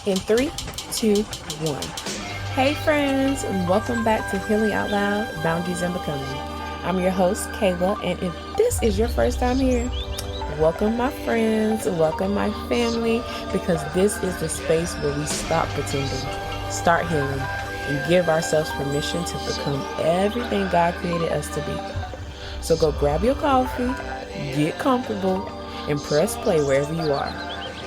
In 3, 2, 1. Hey friends, and welcome back to Healing Out Loud, Boundaries and Becoming. I'm your host, Kayla, and if this is your first time here, welcome my friends, welcome my family, because this is the space where we stop pretending, start healing, and give ourselves permission to become everything God created us to be. So go grab your coffee, get comfortable, and press play wherever you are.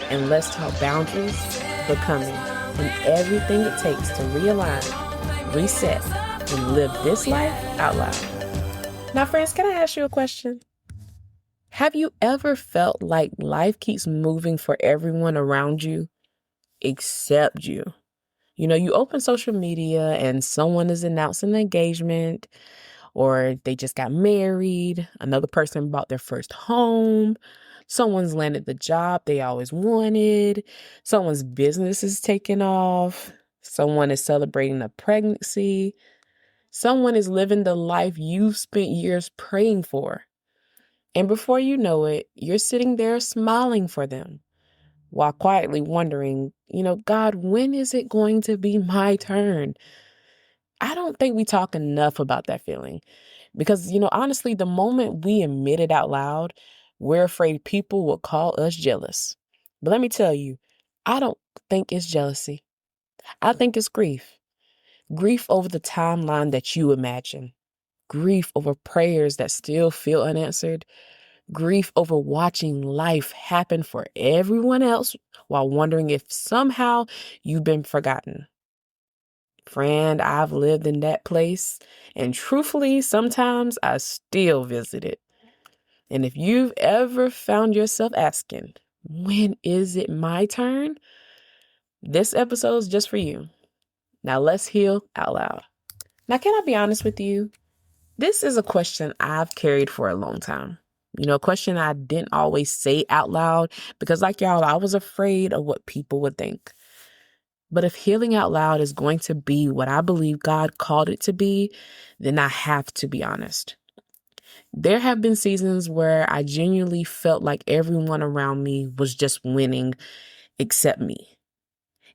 And let's talk boundaries, becoming, and everything it takes to realign, reset, and live this life out loud. Now, friends, can I ask you a question? Have you ever felt like life keeps moving for everyone around you except you? You open social media and someone is announcing an engagement, or they just got married, another person bought their first home, someone's landed the job they always wanted, someone's business is taking off, someone is celebrating a pregnancy, someone is living the life you've spent years praying for. And before you know it, you're sitting there smiling for them while quietly wondering, God, when is it going to be my turn? I don't think we talk enough about that feeling because, honestly, the moment we admit it out loud, we're afraid people will call us jealous. But let me tell you, I don't think it's jealousy. I think it's grief. Grief over the timeline that you imagine. Grief over prayers that still feel unanswered. Grief over watching life happen for everyone else while wondering if somehow you've been forgotten. Friend, I've lived in that place, and truthfully, sometimes I still visit it. And if you've ever found yourself asking, when is it my turn? This episode is just for you. Now let's heal out loud. Now, can I be honest with you? This is a question I've carried for a long time. A question I didn't always say out loud because, like y'all, I was afraid of what people would think. But if healing out loud is going to be what I believe God called it to be, then I have to be honest. There have been seasons where I genuinely felt like everyone around me was just winning except me.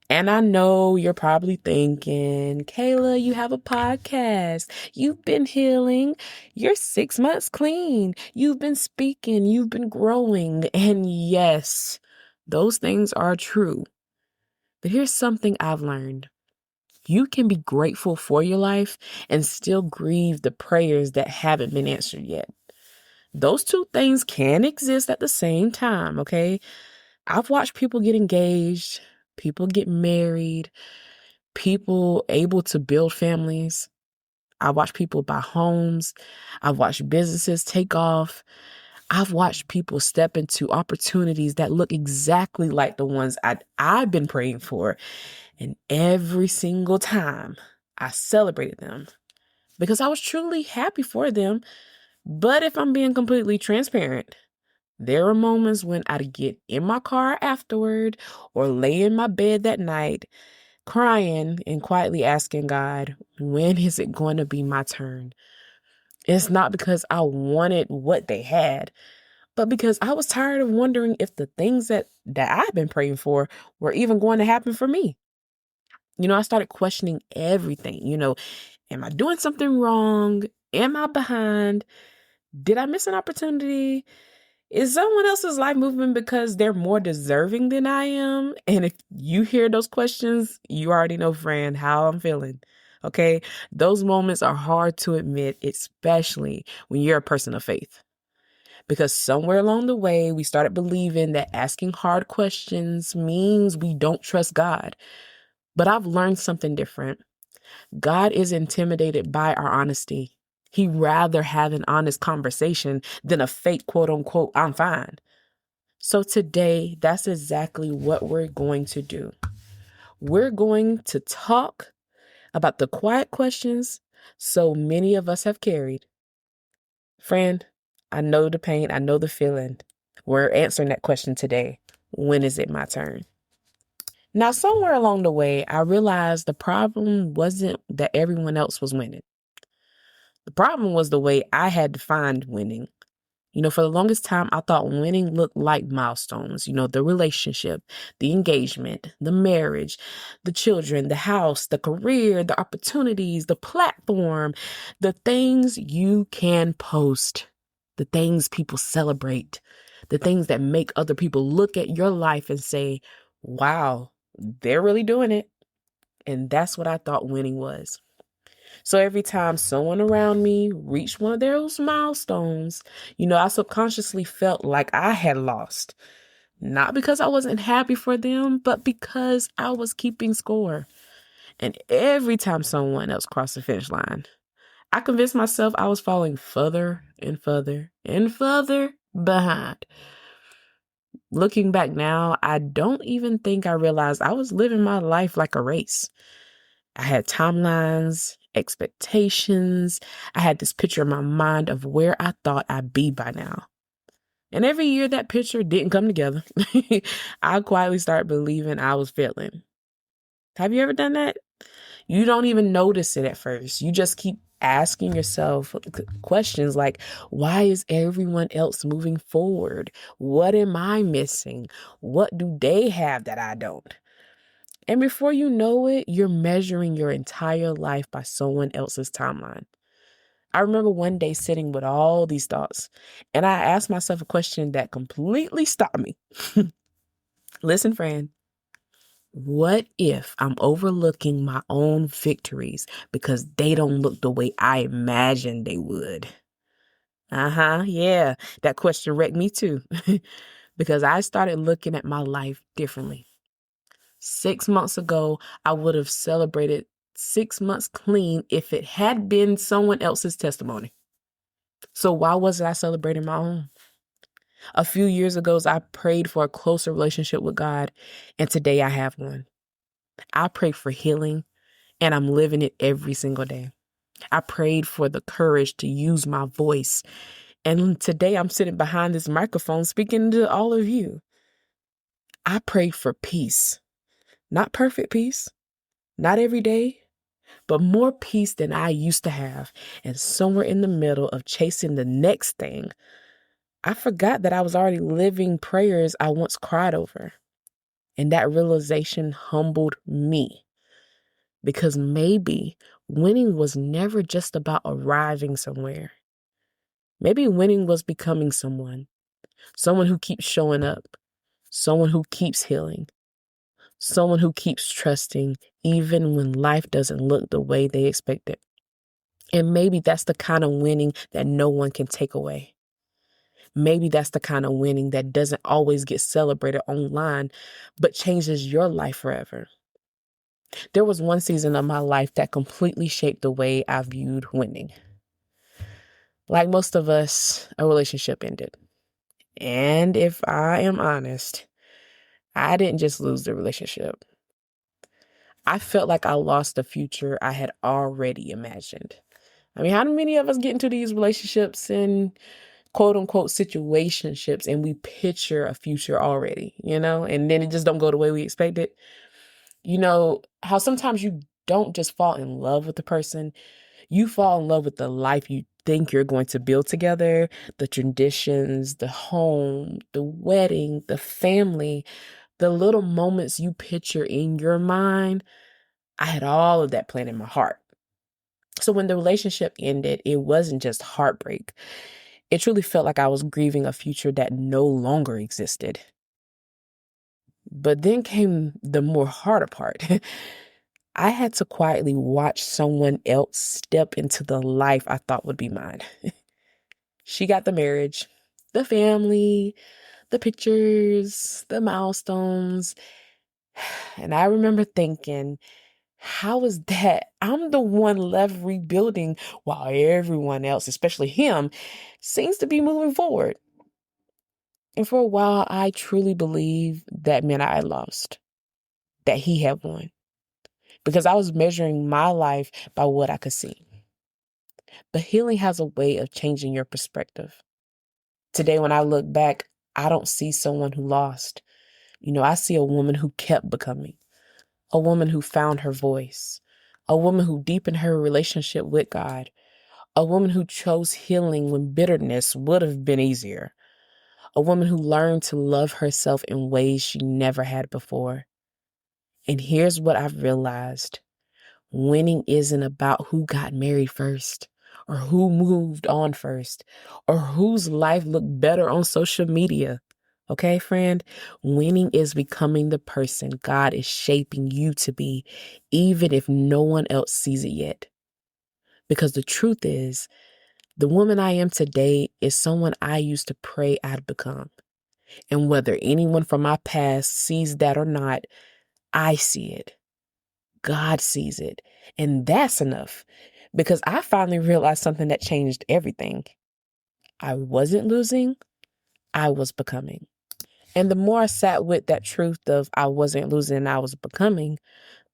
And I know you're probably thinking, Kayla, you have a podcast. You've been healing. You're 6 months clean. You've been speaking. You've been growing. And yes, those things are true. But here's something I've learned. You can be grateful for your life and still grieve the prayers that haven't been answered yet. Those two things can exist at the same time, okay? I've watched people get engaged, people get married, people able to build families. I've watched people buy homes. I've watched businesses take off. I've watched people step into opportunities that look exactly like the ones I've been praying for. And every single time I celebrated them because I was truly happy for them. But if I'm being completely transparent, there were moments when I'd get in my car afterward or lay in my bed that night crying and quietly asking God, when is it going to be my turn? It's not because I wanted what they had, but because I was tired of wondering if the things that I've been praying for were even going to happen for me. I started questioning everything. Am I doing something wrong? Am I behind? Did I miss an opportunity? Is someone else's life moving because they're more deserving than I am? And if you hear those questions, you already know, friend, how I'm feeling. Okay? Those moments are hard to admit, especially when you're a person of faith. Because somewhere along the way, we started believing that asking hard questions means we don't trust God. But I've learned something different. God is intimidated by our honesty. He'd rather have an honest conversation than a fake quote unquote, I'm fine. So today, that's exactly what we're going to do. We're going to talk about the quiet questions so many of us have carried. Friend, I know the pain. I know the feeling. We're answering that question today. When is it my turn? Now, somewhere along the way, I realized the problem wasn't that everyone else was winning. The problem was the way I had defined winning. For the longest time, I thought winning looked like milestones, the relationship, the engagement, the marriage, the children, the house, the career, the opportunities, the platform, the things you can post, the things people celebrate, the things that make other people look at your life and say, wow, they're really doing it. And that's what I thought winning was. So every time someone around me reached one of those milestones, I subconsciously felt like I had lost. Not because I wasn't happy for them, but because I was keeping score. And every time someone else crossed the finish line, I convinced myself I was falling further and further and further behind. Looking back now, I don't even think I realized I was living my life like a race. I had timelines, expectations. I had this picture in my mind of where I thought I'd be by now. And every year that picture didn't come together, I quietly started believing I was failing. Have you ever done that? You don't even notice it at first. You just keep asking yourself questions like, why is everyone else moving forward? What am I missing? What do they have that I don't? And before you know it, you're measuring your entire life by someone else's timeline. I remember one day sitting with all these thoughts, and I asked myself a question that completely stopped me. Listen, friend, what if I'm overlooking my own victories because they don't look the way I imagined they would? Yeah, that question wrecked me too, because I started looking at my life differently. 6 months ago, I would have celebrated 6 months clean if it had been someone else's testimony. So why wasn't I celebrating my own? A few years ago, I prayed for a closer relationship with God, and today I have one. I prayed for healing, and I'm living it every single day. I prayed for the courage to use my voice, and today I'm sitting behind this microphone speaking to all of you. I prayed for peace, not perfect peace, not every day, but more peace than I used to have. And somewhere in the middle of chasing the next thing, I forgot that I was already living prayers I once cried over. And that realization humbled me, because maybe winning was never just about arriving somewhere. Maybe winning was becoming someone who keeps showing up, someone who keeps healing, someone who keeps trusting even when life doesn't look the way they expect it. And maybe that's the kind of winning that no one can take away. Maybe that's the kind of winning that doesn't always get celebrated online, but changes your life forever. There was one season of my life that completely shaped the way I viewed winning. Like most of us, a relationship ended. And if I am honest, I didn't just lose the relationship. I felt like I lost the future I had already imagined. I mean, how many of us get into these relationships and quote unquote situationships and we picture a future already, and then it just don't go the way we expect it? How sometimes you don't just fall in love with the person, you fall in love with the life you think you're going to build together, the traditions, the home, the wedding, the family, the little moments you picture in your mind. I had all of that planned in my heart. So when the relationship ended, it wasn't just heartbreak. It truly felt like I was grieving a future that no longer existed. But then came the more harder part. I had to quietly watch someone else step into the life I thought would be mine. She got the marriage, the family, the pictures, the milestones. And I remember thinking, how is that? I'm the one left rebuilding while everyone else, especially him, seems to be moving forward. And for a while, I truly believed that meant I had lost, that he had won, because I was measuring my life by what I could see. But healing has a way of changing your perspective. Today, when I look back, I don't see someone who lost. I see a woman who kept becoming, a woman who found her voice, a woman who deepened her relationship with God, A woman who chose healing when bitterness would have been easier. A woman who learned to love herself in ways she never had before. And here's what I've realized. Winning isn't about who got married first, or who moved on first, or whose life looked better on social media. Okay, friend? Winning is becoming the person God is shaping you to be, even if no one else sees it yet. Because the truth is, the woman I am today is someone I used to pray I'd become. And whether anyone from my past sees that or not, I see it. God sees it. And that's enough. Because I finally realized something that changed everything. I wasn't losing, I was becoming. And the more I sat with that truth of I wasn't losing, I was becoming,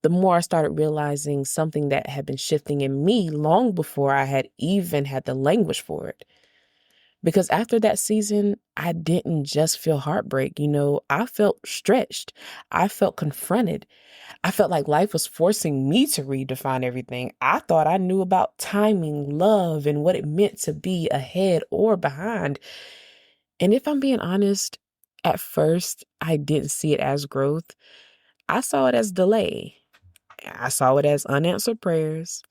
the more I started realizing something that had been shifting in me long before I had even had the language for it. Because after that season, I didn't just feel heartbreak. I felt stretched. I felt confronted. I felt like life was forcing me to redefine everything I thought I knew about timing, love, and what it meant to be ahead or behind. And if I'm being honest, at first, I didn't see it as growth. I saw it as delay. I saw it as unanswered prayers.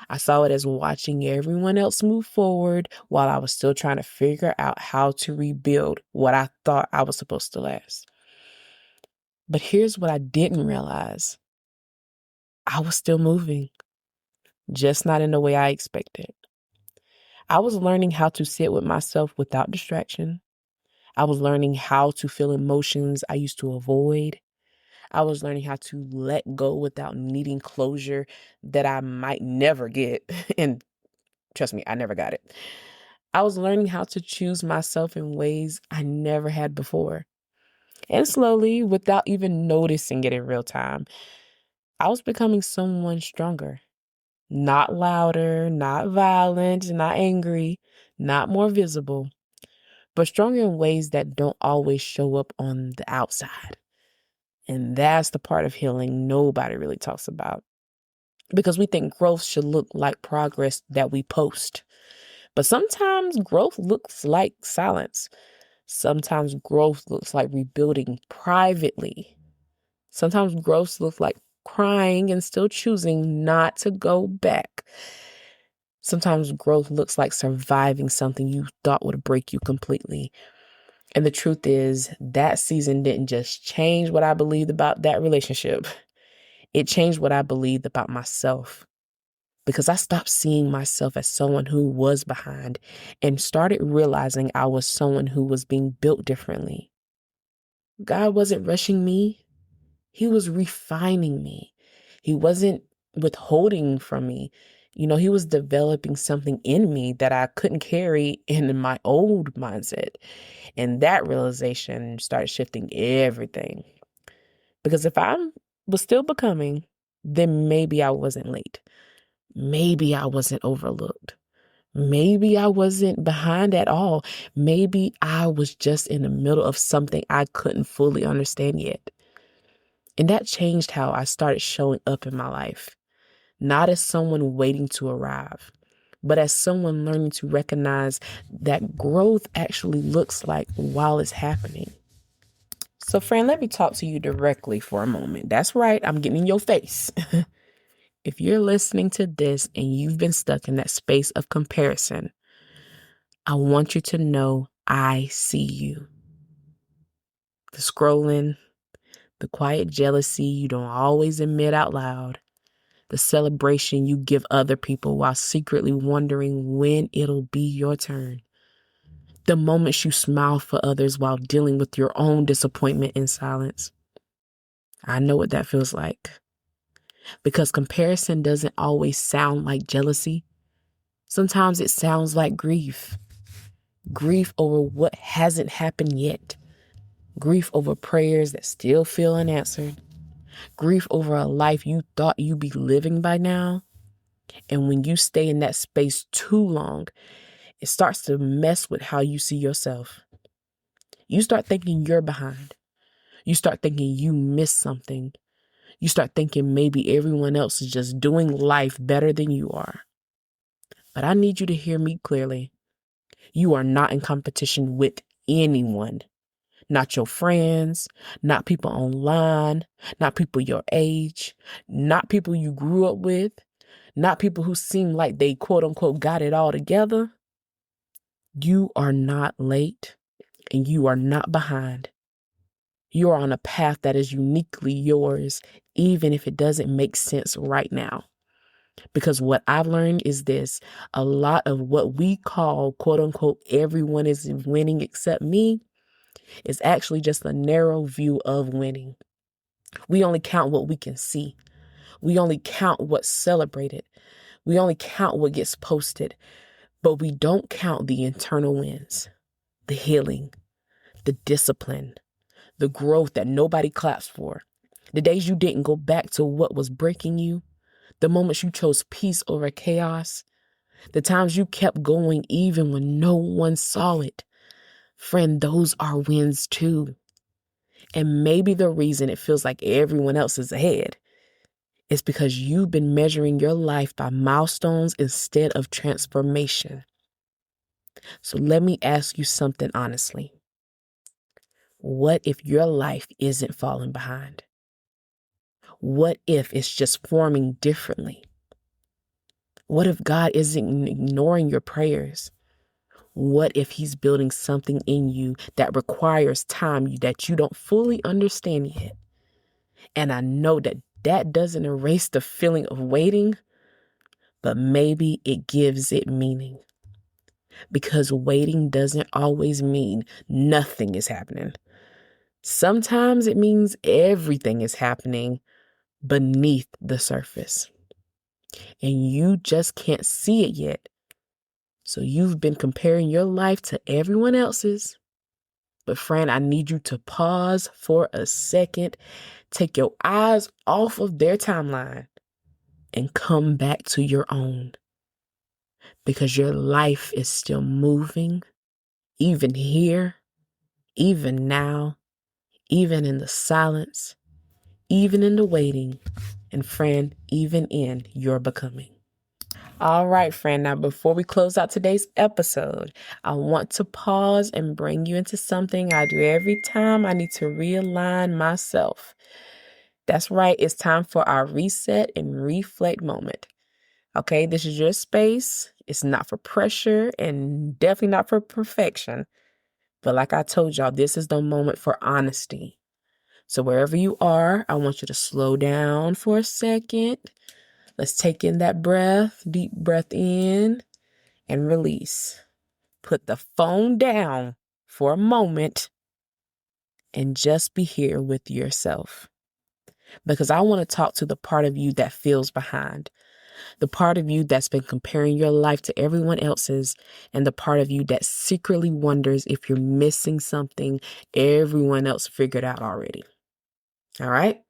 I saw it as watching everyone else move forward while I was still trying to figure out how to rebuild what I thought I was supposed to last. But here's what I didn't realize. I was still moving, just not in the way I expected. I was learning how to sit with myself without distraction. I was learning how to feel emotions I used to avoid. I was learning how to let go without needing closure that I might never get. And trust me, I never got it. I was learning how to choose myself in ways I never had before. And slowly, without even noticing it in real time, I was becoming someone stronger. Not louder, not violent, not angry, not more visible, but stronger in ways that don't always show up on the outside. And that's the part of healing nobody really talks about. Because we think growth should look like progress that we post. But sometimes growth looks like silence. Sometimes growth looks like rebuilding privately. Sometimes growth looks like crying and still choosing not to go back. Sometimes growth looks like surviving something you thought would break you completely. And the truth is, that season didn't just change what I believed about that relationship. It changed what I believed about myself. Because I stopped seeing myself as someone who was behind and started realizing I was someone who was being built differently. God wasn't rushing me. He was refining me. He wasn't withholding from me. He was developing something in me that I couldn't carry in my old mindset. And that realization started shifting everything. Because if I was still becoming, then maybe I wasn't late. Maybe I wasn't overlooked. Maybe I wasn't behind at all. Maybe I was just in the middle of something I couldn't fully understand yet. And that changed how I started showing up in my life, not as someone waiting to arrive, but as someone learning to recognize that growth actually looks like while it's happening. So, friend, let me talk to you directly for a moment. That's right, I'm getting in your face. If you're listening to this and you've been stuck in that space of comparison, I want you to know I see you. The scrolling, the quiet jealousy you don't always admit out loud, the celebration you give other people while secretly wondering when it'll be your turn, the moments you smile for others while dealing with your own disappointment in silence. I know what that feels like. Because comparison doesn't always sound like jealousy. Sometimes it sounds like grief. Grief over what hasn't happened yet. Grief over prayers that still feel unanswered. Grief over a life you thought you'd be living by now. And when you stay in that space too long, it starts to mess with how you see yourself. You start thinking you're behind. You start thinking you missed something. You start thinking maybe everyone else is just doing life better than you are. But I need you to hear me clearly. You are not in competition with anyone. Not your friends, not people online, not people your age, not people you grew up with, not people who seem like they quote unquote got it all together. You are not late and you are not behind. You are on a path that is uniquely yours, even if it doesn't make sense right now. Because what I've learned is this: a lot of what we call quote unquote everyone is winning except me is actually just a narrow view of winning. We only count what we can see. We only count what's celebrated. We only count what gets posted, but we don't count the internal wins, the healing, the discipline, the growth that nobody claps for, the days you didn't go back to what was breaking you, the moments you chose peace over chaos, the times you kept going even when no one saw it. Friend, those are wins too. And maybe the reason it feels like everyone else is ahead is because you've been measuring your life by milestones instead of transformation. So let me ask you something honestly. What if your life isn't falling behind? What if it's just forming differently? What if God isn't ignoring your prayers? What if he's building something in you that requires time that you don't fully understand yet? And I know that that doesn't erase the feeling of waiting, but maybe it gives it meaning. Because waiting doesn't always mean nothing is happening. Sometimes it means everything is happening beneath the surface. And you just can't see it yet. So you've been comparing your life to everyone else's. But friend, I need you to pause for a second, take your eyes off of their timeline and come back to your own. Because your life is still moving, even here, even now, even in the silence, even in the waiting, and friend, even in your becoming. All right, friend. Now, before we close out today's episode, I want to pause and bring you into something I do every time I need to realign myself. That's right. It's time for our reset and reflect moment. Okay, this is your space. It's not for pressure and definitely not for perfection. But like I told y'all, this is the moment for honesty. So wherever you are, I want you to slow down for a second. Let's take in that breath, deep breath in and release. Put the phone down for a moment and just be here with yourself. Because I want to talk to the part of you that feels behind, the part of you that's been comparing your life to everyone else's, and the part of you that secretly wonders if you're missing something everyone else figured out already. All right?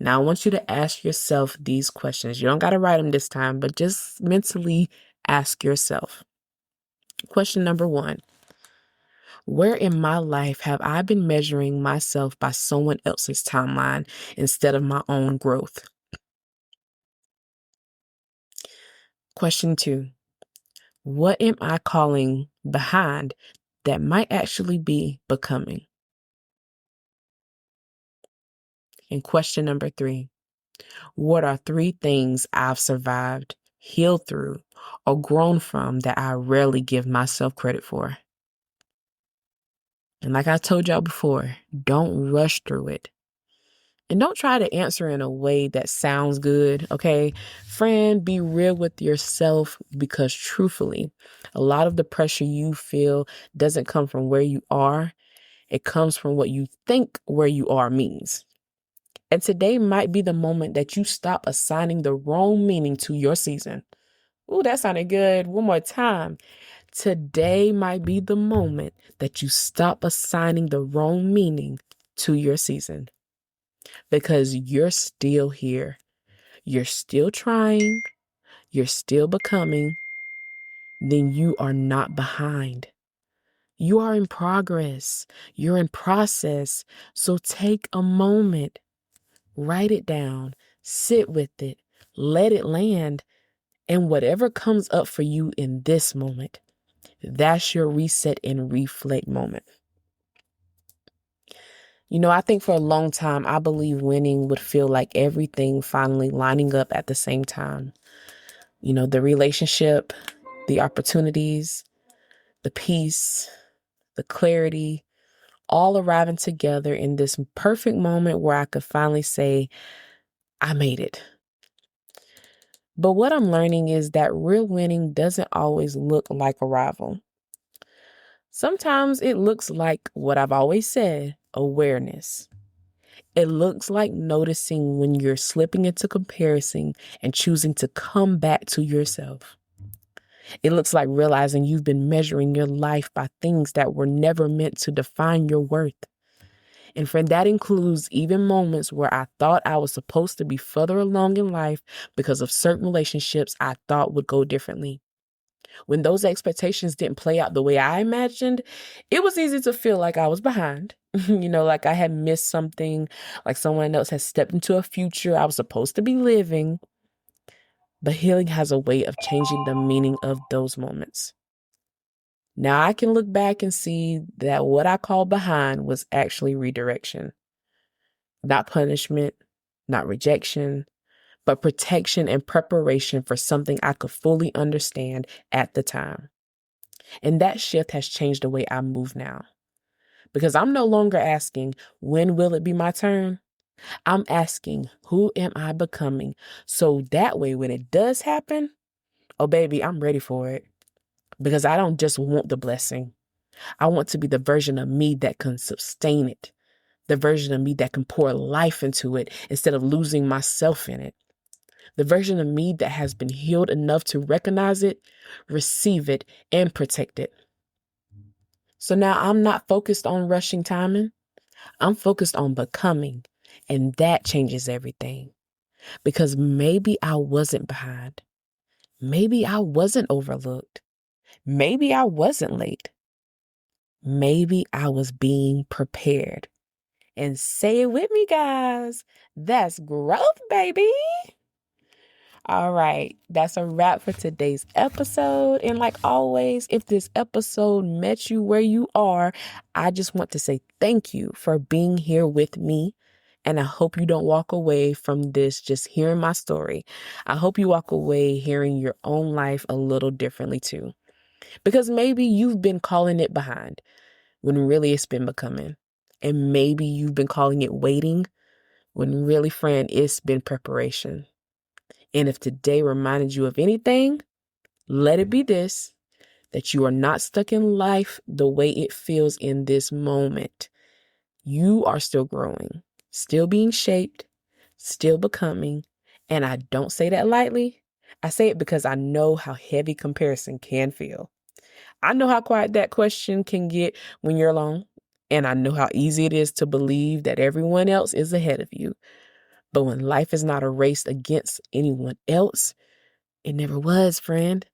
Now, I want you to ask yourself these questions. You don't got to write them this time, but just mentally ask yourself. Question number 1. Where in my life have I been measuring myself by someone else's timeline instead of my own growth? Question 2. What am I calling behind that might actually be becoming? And question number 3. What are 3 things I've survived, healed through, or grown from that I rarely give myself credit for? And like I told y'all before, don't rush through it. And don't try to answer in a way that sounds good, okay? Friend, be real with yourself because truthfully, a lot of the pressure you feel doesn't come from where you are. It comes from what you think where you are means. And today might be the moment that you stop assigning the wrong meaning to your season. Ooh, that sounded good. One more time. Today might be the moment that you stop assigning the wrong meaning to your season. Because you're still here. You're still trying. You're still becoming. Then you are not behind. You are in progress. You're in process. So take a moment, write it down, sit with it, let it land, And whatever comes up for you in this moment, that's your reset and reflect moment. I think for a long time, I believe winning would feel like everything finally lining up at the same time. The relationship, the opportunities, the peace, the clarity, all arriving together in this perfect moment where I could finally say, I made it. But what I'm learning is that real winning doesn't always look like arrival. Sometimes it looks like what I've always said, awareness. It looks like noticing when you're slipping into comparison and choosing to come back to yourself. It looks like realizing you've been measuring your life by things that were never meant to define your worth. And friend, that includes even moments where I thought I was supposed to be further along in life because of certain relationships I thought would go differently. When those expectations didn't play out the way I imagined, it was easy to feel like I was behind, like I had missed something, like someone else had stepped into a future I was supposed to be living. But healing has a way of changing the meaning of those moments. Now I can look back and see that what I called behind was actually redirection. Not punishment, not rejection, but protection and preparation for something I could fully understand at the time. And that shift has changed the way I move now. Because I'm no longer asking, when will it be my turn? I'm asking, who am I becoming? So that way, when it does happen, oh baby, I'm ready for it. Because I don't just want the blessing. I want to be the version of me that can sustain it. The version of me that can pour life into it instead of losing myself in it. The version of me that has been healed enough to recognize it, receive it, and protect it. So now I'm not focused on rushing timing. I'm focused on becoming. And that changes everything. Because maybe I wasn't behind. Maybe I wasn't overlooked. Maybe I wasn't late. Maybe I was being prepared. And say it with me, guys. That's growth, baby. All right, that's a wrap for today's episode. And like always, if this episode met you where you are, I just want to say thank you for being here with me. And I hope you don't walk away from this just hearing my story. I hope you walk away hearing your own life a little differently too. Because maybe you've been calling it behind when really it's been becoming. And maybe you've been calling it waiting when really, friend, it's been preparation. And if today reminded you of anything, let it be this, that you are not stuck in life the way it feels in this moment. You are still growing, still being shaped, still becoming. And I don't say that lightly. I say it because I know how heavy comparison can feel. I know how quiet that question can get when you're alone. And I know how easy it is to believe that everyone else is ahead of you. But when life is not a race against anyone else, it never was, friend.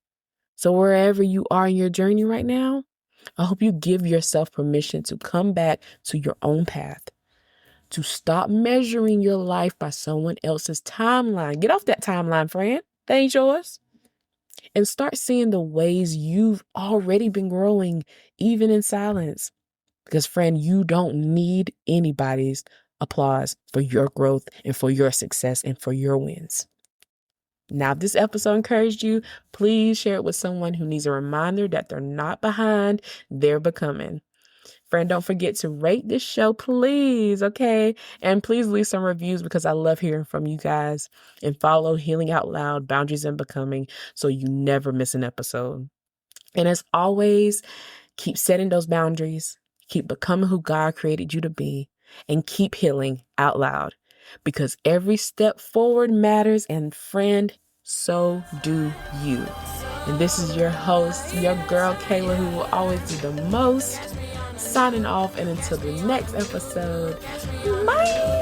So wherever you are in your journey right now, I hope you give yourself permission to come back to your own path, to stop measuring your life by someone else's timeline. Get off that timeline, friend. That ain't yours. And start seeing the ways you've already been growing, even in silence. Because, friend, you don't need anybody's applause for your growth and for your success and for your wins. Now, if this episode encouraged you, please share it with someone who needs a reminder that they're not behind, they're becoming. Friend, don't forget to rate this show, please, okay? And please leave some reviews because I love hearing from you guys. And follow Healing Out Loud, Boundaries and Becoming so you never miss an episode. And as always, keep setting those boundaries, keep becoming who God created you to be, and keep healing out loud. Because every step forward matters, and friend, so do you. And this is your host, your girl Kayla, who will always do the most. Signing off, and until the next episode, bye!